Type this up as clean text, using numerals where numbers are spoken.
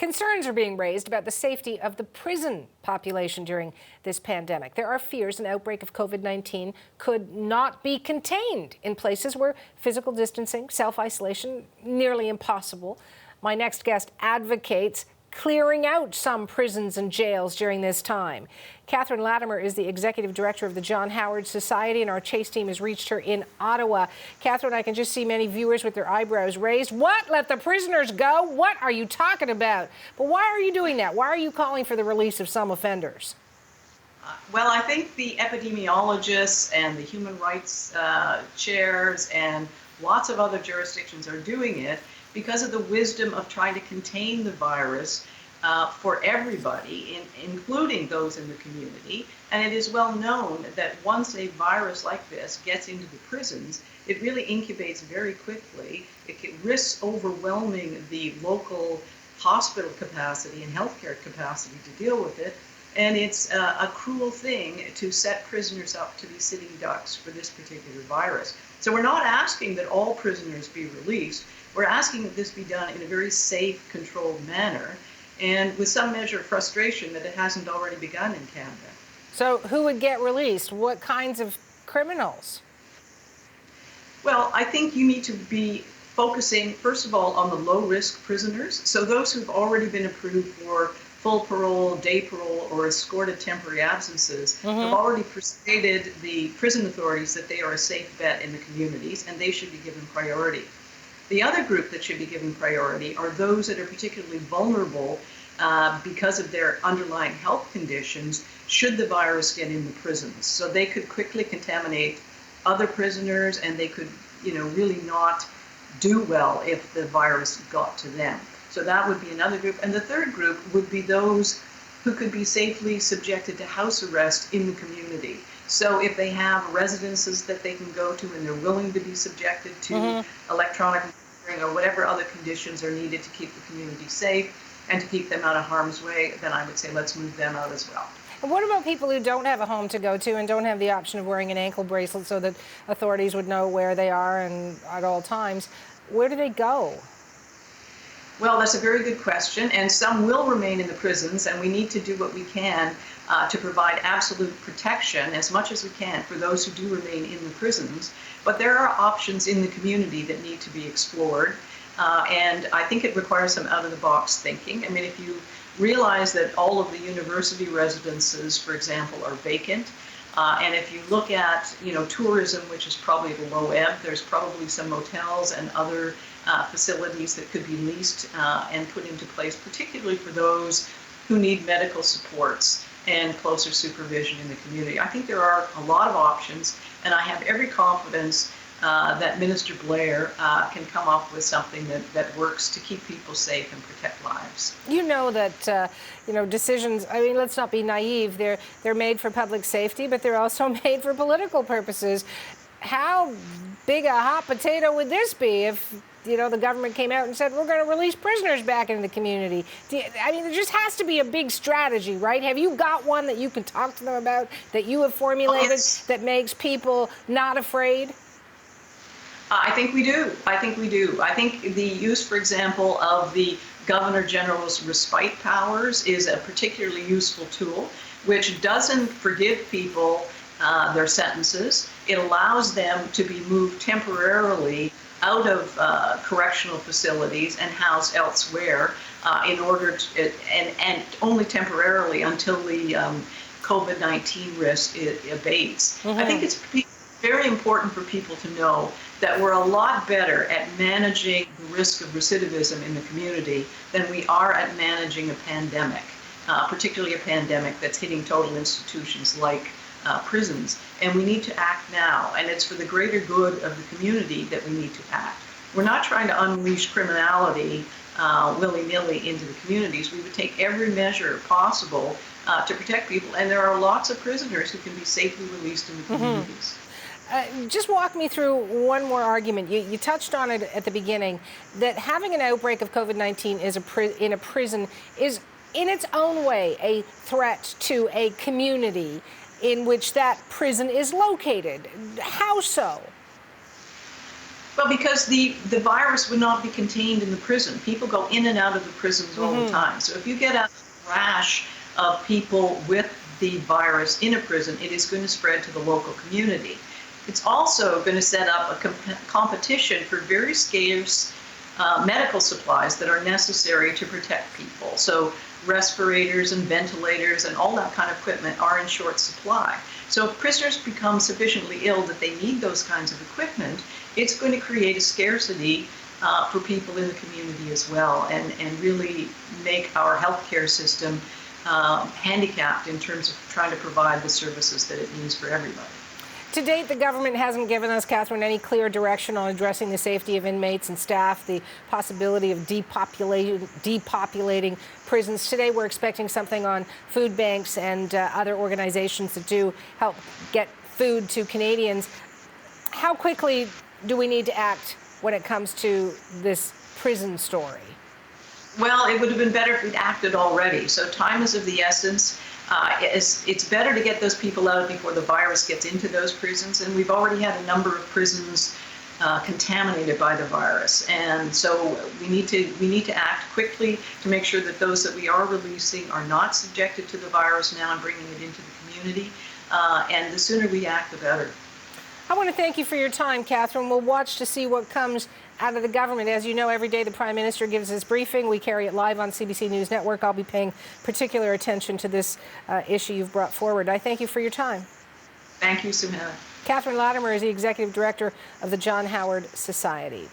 Concerns are being raised about the safety of the prison population during this pandemic. There are fears an outbreak of COVID-19 could not be contained in places where physical distancing, self-isolation, nearly impossible. My next guest advocates clearing out some prisons and jails during this time. Catherine Latimer is the executive director of the John Howard Society, and our Chase team has reached her in Ottawa. Catherine, I can just see many viewers with their eyebrows raised. What? Let the prisoners go? What are you talking about? But why are you doing that? Why are you calling for the release of some offenders? Well, I think the epidemiologists and the human rights chairs and lots of other jurisdictions are doing it because of the wisdom of trying to contain the virus for everybody, including those in the community. And it is well known that once a virus like this gets into the prisons, it really incubates very quickly. It risks overwhelming the local hospital capacity and healthcare capacity to deal with it. And it's a cruel thing to set prisoners up to be sitting ducks for this particular virus. So we're not asking that all prisoners be released. We're asking that this be done in a very safe, controlled manner, and with some measure of frustration that it hasn't already begun in Canada. So who would get released? What kinds of criminals? Well, I think you need to be focusing, first of all, on the low-risk prisoners. So those who've already been approved for full parole, day parole, or escorted temporary absences have already persuaded the prison authorities that they are a safe bet in the communities, and they should be given priority. The other group that should be given priority are those that are particularly vulnerable because of their underlying health conditions should the virus get in the prisons. So they could quickly contaminate other prisoners, and they could, really not do well if the virus got to them. So that would be another group. And the third group would be those who could be safely subjected to house arrest in the community. So if they have residences that they can go to and they're willing to be subjected to electronic monitoring or whatever other conditions are needed to keep the community safe and to keep them out of harm's way, then I would say let's move them out as well. And what about people who don't have a home to go to and don't have the option of wearing an ankle bracelet so that authorities would know where they are and at all times? Where do they go? Well, that's a very good question, and some will remain in the prisons, and we need to do what we can to provide absolute protection as much as we can for those who do remain in the prisons. But there are options in the community that need to be explored, and I think it requires some out-of-the-box thinking. I mean, if you realize that all of the university residences, for example, are vacant, and if you look at, tourism, which is probably the low ebb, there's probably some motels and other facilities that could be leased and put into place, particularly for those who need medical supports and closer supervision in the community. I think there are a lot of options, and I have every confidence that Minister Blair can come up with something that works to keep people safe and protect lives. You know that, decisions, I mean, let's not be naive. They're made for public safety, but they're also made for political purposes. How big a hot potato would this be if, the government came out and said, we're going to release prisoners back into the community? There just has to be a big strategy, right? Have you got one that you can talk to them about, that you have formulated, that makes people not afraid? I think we do. I think the use, for example, of the Governor General's respite powers is a particularly useful tool, which doesn't forgive people their sentences. It allows them to be moved temporarily out of correctional facilities and housed elsewhere in order to, and only temporarily until the COVID-19 risk abates. I think it's very important for people to know that we're a lot better at managing the risk of recidivism in the community than we are at managing a pandemic, particularly a pandemic that's hitting total institutions like prisons. And we need to act now, and it's for the greater good of the community that we need to act. We're not trying to unleash criminality willy-nilly into the communities. We would take every measure possible to protect people, and there are lots of prisoners who can be safely released in the communities. Just walk me through one more argument. You touched on it at the beginning, that having an outbreak of COVID-19 in a prison is, in its own way, a threat to a community in which that prison is located. How so? Well, because the virus would not be contained in the prison. People go in and out of the prisons all the time. So if you get a rash of people with the virus in a prison, it is going to spread to the local community. It's also going to set up a competition for very scarce medical supplies that are necessary to protect people. So respirators and ventilators and all that kind of equipment are in short supply. So if prisoners become sufficiently ill that they need those kinds of equipment, it's going to create a scarcity for people in the community as well, and really make our healthcare system handicapped in terms of trying to provide the services that it needs for everybody. To date, the government hasn't given us, Catherine, any clear direction on addressing the safety of inmates and staff, the possibility of depopulating prisons. Today, we're expecting something on food banks and other organizations that do help get food to Canadians. How quickly do we need to act when it comes to this prison story? Well, it would have been better if we'd acted already. So time is of the essence. It's better to get those people out before the virus gets into those prisons. And we've already had a number of prisons contaminated by the virus. And so we need to act quickly to make sure that those that we are releasing are not subjected to the virus now and bringing it into the community. And the sooner we act, the better. I want to thank you for your time, Catherine. We'll watch to see what comes out of the government. As you know, every day the Prime Minister gives his briefing. We carry it live on CBC News Network. I'll be paying particular attention to this issue you've brought forward. I thank you for your time. Thank you, Suhana. Catherine Latimer is the Executive Director of the John Howard Society.